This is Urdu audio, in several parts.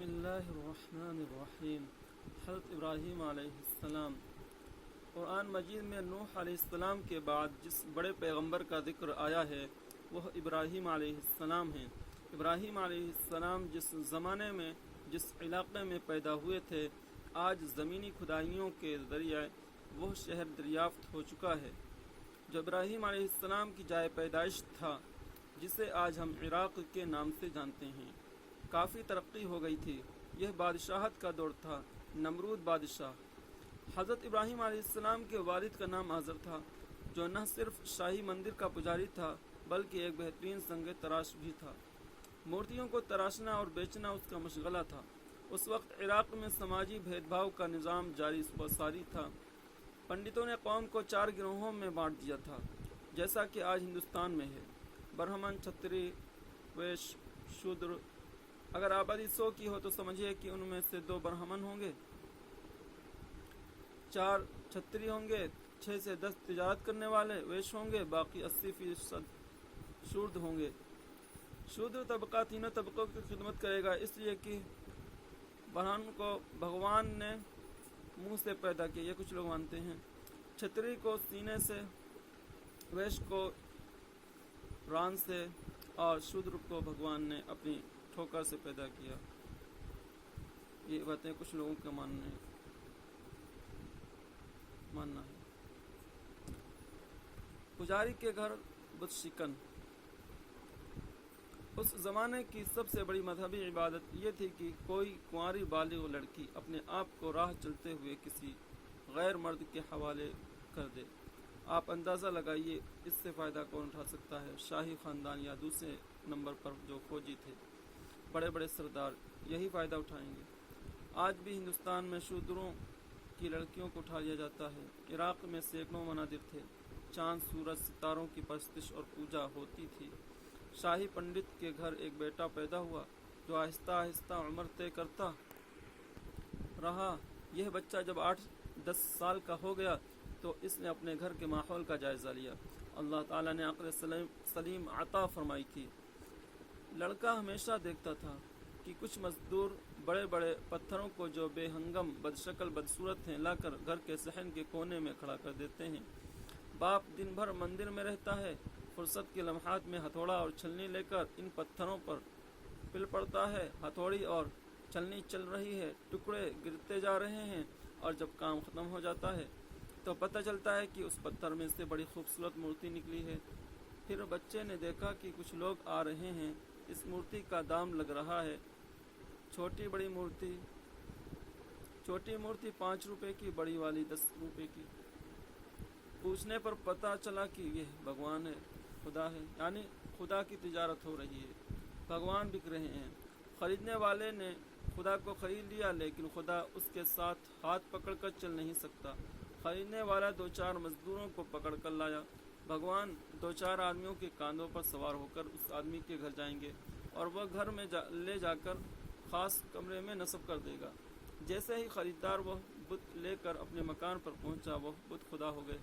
بسم اللہ الرحمن الرحیم۔ حضرت ابراہیم علیہ السلام۔ قرآن مجید میں نوح علیہ السلام کے بعد جس بڑے پیغمبر کا ذکر آیا ہے وہ ابراہیم علیہ السلام ہیں۔ ابراہیم علیہ السلام جس زمانے میں جس علاقے میں پیدا ہوئے تھے، آج زمینی کھدائیوں کے ذریعے وہ شہر دریافت ہو چکا ہے جو ابراہیم علیہ السلام کی جائے پیدائش تھا، جسے آج ہم عراق کے نام سے جانتے ہیں۔ کافی ترقی ہو گئی تھی۔ یہ بادشاہت کا دور تھا، نمرود بادشاہ۔ حضرت ابراہیم علیہ السلام کے والد کا نام آزر تھا، جو نہ صرف شاہی مندر کا پجاری تھا بلکہ ایک بہترین سنگ تراش بھی تھا۔ مورتیوں کو تراشنا اور بیچنا اس کا مشغلہ تھا۔ اس وقت عراق میں سماجی بھید بھاؤ کا نظام جاری و ساری تھا۔ پنڈتوں نے قوم کو 4 گروہوں میں بانٹ دیا تھا، جیسا کہ آج ہندوستان میں ہے: برہمن، چھتری، ویش، شودر۔ اگر آبادی 100 کی ہو تو سمجھیے کہ ان میں سے 2 برہمن ہوں گے، 4 چھتری ہوں گے، 6 سے 10 تجارت کرنے والے ویش ہوں گے، باقی 80% شودر ہوں گے۔ شودر طبقہ تینوں طبقوں کی خدمت کرے گا، اس لیے کہ برہمن کو بھگوان نے منہ سے پیدا کیا، یہ کچھ لوگ مانتے ہیں، چھتری کو سینے سے، ویش کو ران سے، اور شودر کو بھگوان نے اپنی ٹھوکر سے پیدا کیا۔ یہ باتیں کچھ لوگوں کا ماننا ہے۔ پجاری کے گھر بت شکن۔ اس زمانے کی سب سے بڑی مذہبی عبادت یہ تھی کہ کوئی کنواری بالغ لڑکی اپنے آپ کو راہ چلتے ہوئے کسی غیر مرد کے حوالے کر دے۔ آپ اندازہ لگائیے اس سے فائدہ کون اٹھا سکتا ہے؟ شاہی خاندان یا دوسرے نمبر پر جو فوجی تھے، بڑے بڑے سردار یہی فائدہ اٹھائیں گے۔ آج بھی ہندوستان میں شودروں کی لڑکیوں کو اٹھا لیا جاتا ہے۔ عراق میں سینکڑوں منادر تھے، چاند، سورج، ستاروں کی پرستش اور پوجا ہوتی تھی۔ شاہی پنڈت کے گھر ایک بیٹا پیدا ہوا جو آہستہ آہستہ عمر طے کرتا رہا۔ یہ بچہ جب 8-10 سال کا ہو گیا تو اس نے اپنے گھر کے ماحول کا جائزہ لیا۔ اللہ تعالیٰ نے عقل سلیم عطا فرمائی تھی۔ لڑکا ہمیشہ دیکھتا تھا کہ کچھ مزدور بڑے بڑے پتھروں کو جو بے ہنگم، بدشکل، بدصورت ہیں، لا کر گھر کے صحن کے کونے میں کھڑا کر دیتے ہیں۔ باپ دن بھر مندر میں رہتا ہے، فرصت کے لمحات میں ہتھوڑا اور چھلنی لے کر ان پتھروں پر پل پڑتا ہے۔ ہتھوڑی اور چھلنی چل رہی ہے، ٹکڑے گرتے جا رہے ہیں، اور جب کام ختم ہو جاتا ہے تو پتہ چلتا ہے کہ اس پتھر میں سے بڑی خوبصورت مورتی نکلی ہے۔ پھر بچے نے دیکھا کہ کچھ لوگ آ رہے ہیں، اس مورتی کا دام لگ رہا ہے، چھوٹی مورتی 5 روپے کی، بڑی والی 10 روپے کی۔ پوچھنے پر پتہ چلا کہ یہ بھگوان ہے، خدا ہے، یعنی خدا کی تجارت ہو رہی ہے، بھگوان بک رہے ہیں۔ خریدنے والے نے خدا کو خرید لیا، لیکن خدا اس کے ساتھ ہاتھ پکڑ کر چل نہیں سکتا۔ خریدنے والا 2-4 مزدوروں کو پکڑ کر لایا۔ بھگوان 2-4 آدمیوں کے کاندھوں پر سوار ہو کر اس آدمی کے گھر جائیں گے اور وہ گھر میں لے جا کر خاص کمرے میں نصب کر دے گا۔ جیسے ہی خریدار وہ بت لے کر اپنے مکان پر پہنچا، وہ بت خدا ہو گئے۔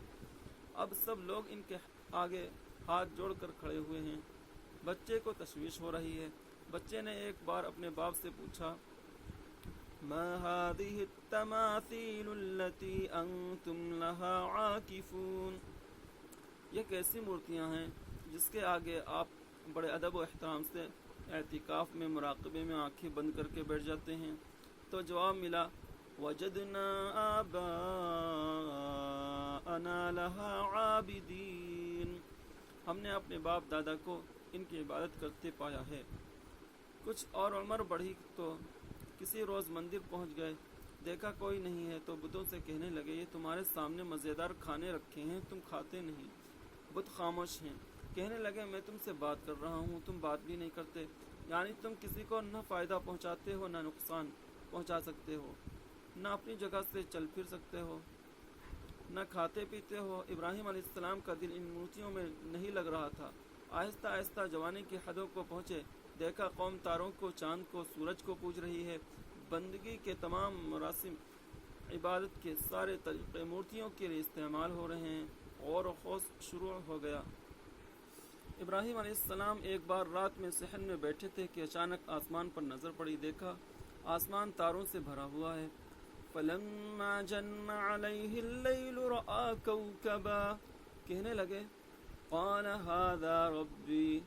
اب سب لوگ ان کے آگے ہاتھ جوڑ کر کھڑے ہوئے ہیں۔ بچے کو تشویش ہو رہی ہے۔ بچے نے ایک بار اپنے باپ سے پوچھا، ما هذه التماثيل التي انتم لها عاكفون؟ یہ کیسی مورتیاں ہیں جس کے آگے آپ بڑے ادب و احترام سے اعتکاف میں، مراقبے میں آنکھیں بند کر کے بیٹھ جاتے ہیں؟ تو جواب ملا، وجدنا آباءنا لها عابدین، ہم نے اپنے باپ دادا کو ان کی عبادت کرتے پایا ہے۔ کچھ اور عمر بڑھی تو کسی روز مندر پہنچ گئے، دیکھا کوئی نہیں ہے تو بتوں سے کہنے لگے، یہ تمہارے سامنے مزیدار کھانے رکھے ہیں، تم کھاتے نہیں۔ بت خاموش ہیں۔ کہنے لگے، میں تم سے بات کر رہا ہوں، تم بات بھی نہیں کرتے، یعنی تم کسی کو نہ فائدہ پہنچاتے ہو نہ نقصان پہنچا سکتے ہو، نہ اپنی جگہ سے چل پھر سکتے ہو، نہ کھاتے پیتے ہو۔ ابراہیم علیہ السلام کا دل ان مورتیوں میں نہیں لگ رہا تھا۔ آہستہ آہستہ جوانی کی حدوں کو پہنچے، دیکھا قوم تاروں کو، چاند کو، سورج کو پوج رہی ہے۔ بندگی کے تمام مراسم، عبادت کے سارے طریقے مورتیوں کے لیے استعمال ہو رہے ہیں۔ غور و خوض شروع ہو گیا۔ ابراہیم علیہ السلام ایک بار رات میں صحن میں بیٹھے تھے کہ اچانک آسمان پر نظر پڑی، دیکھا آسمان تاروں سے بھرا ہوا ہے۔ فلما جن علیہ اللیل رأى کوکبا، کہنے لگے قال ھذا ربی،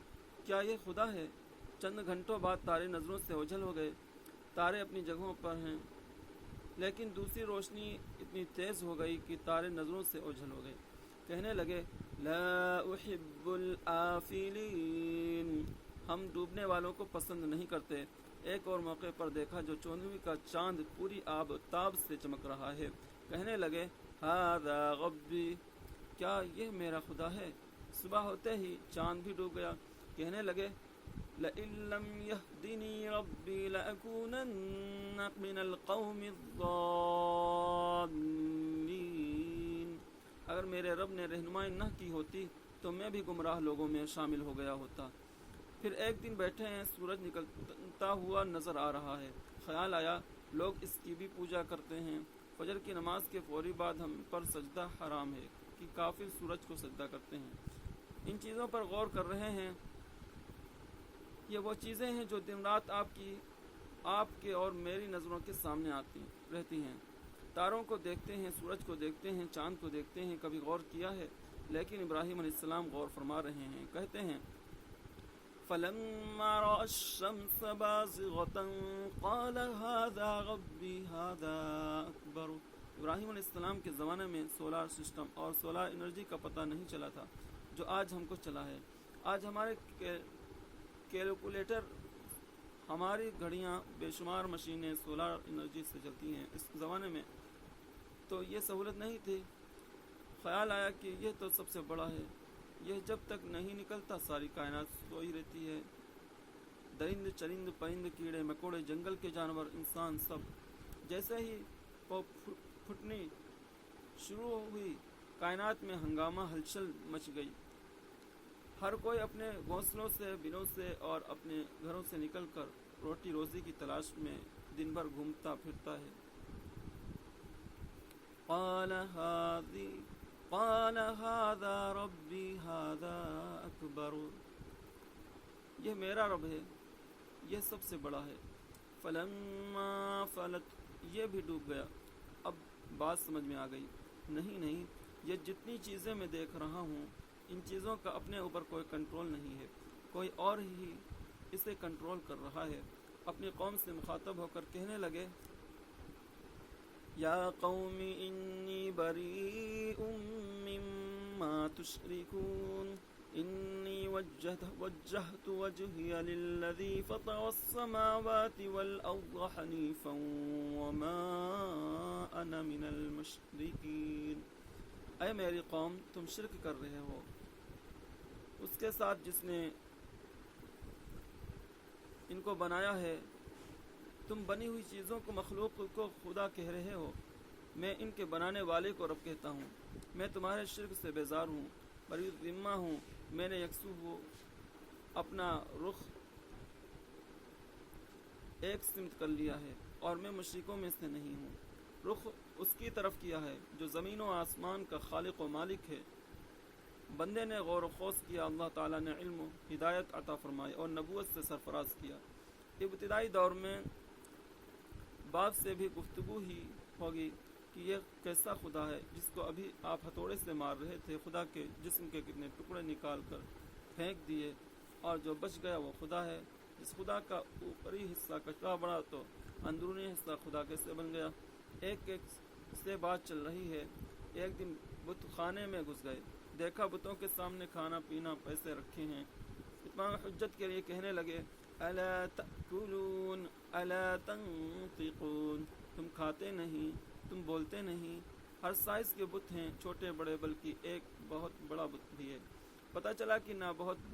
کیا یہ خدا ہے؟ چند گھنٹوں بعد تارے نظروں سے اوجھل ہو گئے۔ تارے اپنی جگہوں پر ہیں، لیکن دوسری روشنی اتنی تیز ہو گئی کہ تارے نظروں سے اوجھل ہو گئے۔ کہنے لگے لا احب الآفلین، ہم ڈوبنے والوں کو پسند نہیں کرتے۔ ایک اور موقع پر دیکھا جو 14ویں کا چاند پوری آب و تاب سے چمک رہا ہے۔ کہنے لگے ھذا ربی، کیا یہ میرا خدا ہے؟ صبح ہوتے ہی چاند بھی ڈوب گیا۔ کہنے لگے لئن لم يهدني ربي لأكونن من القوم الضالين، اگر میرے رب نے رہنمائی نہ کی ہوتی تو میں بھی گمراہ لوگوں میں شامل ہو گیا ہوتا۔ پھر ایک دن بیٹھے ہیں، سورج نکلتا ہوا نظر آ رہا ہے۔ خیال آیا لوگ اس کی بھی پوجا کرتے ہیں۔ فجر کی نماز کے فوری بعد ہم پر سجدہ حرام ہے کہ کافر سورج کو سجدہ کرتے ہیں۔ ان چیزوں پر غور کر رہے ہیں۔ یہ وہ چیزیں ہیں جو دن رات آپ کے اور میری نظروں کے سامنے آتی رہتی ہیں۔ تاروں کو دیکھتے ہیں، سورج کو دیکھتے ہیں، چاند کو دیکھتے ہیں، کبھی غور کیا ہے؟ لیکن ابراہیم علیہ السلام غور فرما رہے ہیں۔ کہتے ہیں فلما رأى الشمس بازغة قال هذا ربي هذا أكبر، ابراہیم علیہ السلام کے زمانے میں سولار سسٹم اور سولار انرجی کا پتہ نہیں چلا تھا جو آج ہم کو چلا ہے۔ آج ہمارے کیلکولیٹر، ہماری گھڑیاں، بے شمار مشینیں سولار انرجی سے چلتی ہیں۔ اس زمانے میں تو یہ سہولت نہیں تھی۔ خیال آیا کہ یہ تو سب سے بڑا ہے، یہ جب تک نہیں نکلتا ساری کائنات سوئی رہتی ہے۔ درند چرند پرند کیڑے مکوڑے، جنگل کے جانور، انسان، سب جیسے ہی پھٹنی شروع ہوئی کائنات میں ہنگامہ ہلچل مچ گئی۔ ہر کوئی اپنے گھونسلوں سے، بلوں سے اور اپنے گھروں سے نکل کر روٹی روزی کی تلاش میں دن بھر گھومتا پھرتا ہے۔ قال هذا ربی هذا اکبر، یہ میرا رب ہے، یہ سب سے بڑا ہے۔ فلما فلت، یہ بھی ڈوب گیا۔ اب بات سمجھ میں آ گئی۔ نہیں، یہ جتنی چیزیں میں دیکھ رہا ہوں ان چیزوں کا اپنے اوپر کوئی کنٹرول نہیں ہے، کوئی اور ہی اسے کنٹرول کر رہا ہے۔ اپنی قوم سے مخاطب ہو کر کہنے لگے یا قوم انی بریء مما تشرکون انی وجہت وجہی للذی فطر السماوات والارض حنیفا وما انا من المشرکین، اے میری قوم تم شرک کر رہے ہو اس کے ساتھ جس نے ان کو بنایا ہے۔ تم بنی ہوئی چیزوں کو، مخلوق کو خدا کہہ رہے ہو، میں ان کے بنانے والے کو رب کہتا ہوں۔ میں تمہارے شرک سے بیزار ہوں، بری ذمہ ہوں۔ میں نے یکسو ہو اپنا رخ ایک سمت کر لیا ہے اور میں مشرکوں میں سے نہیں ہوں۔ رخ اس کی طرف کیا ہے جو زمین و آسمان کا خالق و مالک ہے۔ بندے نے غور و خوض کیا، اللہ تعالیٰ نے علم و ہدایت عطا فرمائی اور نبوت سے سرفراز کیا۔ ابتدائی دور میں باپ سے بھی گفتگو ہی ہوگی کہ یہ کیسا خدا ہے جس کو ابھی آپ ہتھوڑے سے مار رہے تھے، خدا کے جسم کے کتنے ٹکڑے نکال کر پھینک دیے، اور جو بچ گیا وہ خدا ہے۔ جس خدا کا اوپری حصہ کچرا بڑا تو اندرونی حصہ خدا کیسے بن گیا؟ ایک سے بات چل رہی ہے۔ ایک دن بت خانے میں گھس گئے، دیکھا بتوں کے سامنے کھانا پینا پیسے رکھے ہیں۔ اتمام حجت کے لیے کہنے لگے الا تأکلون الا تنطقون، تم کھاتے نہیں، تم بولتے نہیں۔ ہر سائز کے بت ہیں، چھوٹے بڑے، بلکہ ایک بہت بڑا بت بھی ہے۔ پتہ چلا کہ نہ بت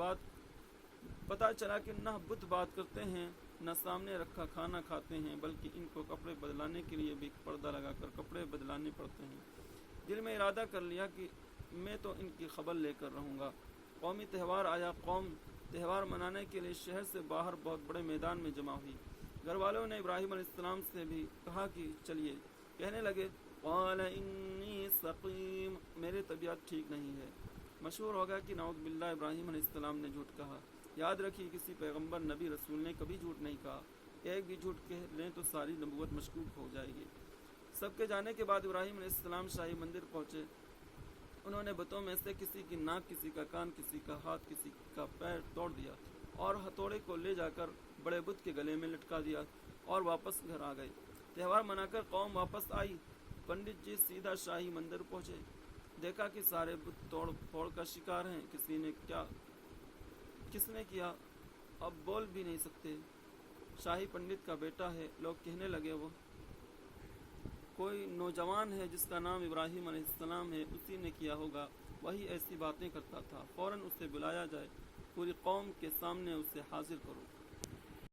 بات کرتے ہیں، نہ سامنے رکھا کھانا کھاتے ہیں، بلکہ ان کو کپڑے بدلانے کے لیے بھی پردہ لگا کر کپڑے بدلانے پڑتے ہیں۔ دل میں ارادہ کر لیا کہ میں تو ان کی خبر لے کر رہوں گا۔ قومی تہوار آیا، قوم تہوار منانے کے لیے شہر سے باہر بہت بڑے میدان میں جمع ہوئی۔ گھر والوں نے ابراہیم علیہ السلام سے بھی کہا کہ چلیے۔ کہنے لگے قال انی سقیم، میری طبیعت ٹھیک نہیں ہے۔ مشہور ہوگا کہ نعوذ باللہ ابراہیم علیہ السلام نے جھوٹ کہا۔ یاد رکھیے کسی پیغمبر، نبی، رسول نے کبھی جھوٹ نہیں کہا۔ ایک بھی جھوٹ کہہ لیں تو ساری نبوت مشکوک ہو جائے گی۔ سب کے جانے کے بعد ابراہیم علیہ السلام شاہی مندر پہنچے۔ انہوں نے بتوں میں سے کسی کی ناک، کسی کا کان، کسی کا ہاتھ، کسی کا پیر توڑ دیا اور ہتھوڑے کو لے جا کر بڑے بت کے گلے میں لٹکا دیا اور واپس گھر آ گئے۔ تہوار منا کر قوم واپس آئی۔ پنڈت جی سیدھا شاہی مندر پہنچے، دیکھا کہ سارے بت توڑ پھوڑ کا شکار ہیں۔ کس نے کیا؟ اب بول بھی نہیں سکتے۔ شاہی پنڈت کا بیٹا ہے۔ لوگ کہنے لگے وہ کوئی نوجوان ہے جس کا نام ابراہیم علیہ السلام ہے، اسی نے کیا ہوگا، وہی ایسی باتیں کرتا تھا، فوراً اسے بلایا جائے، پوری قوم کے سامنے اسے حاضر کرو۔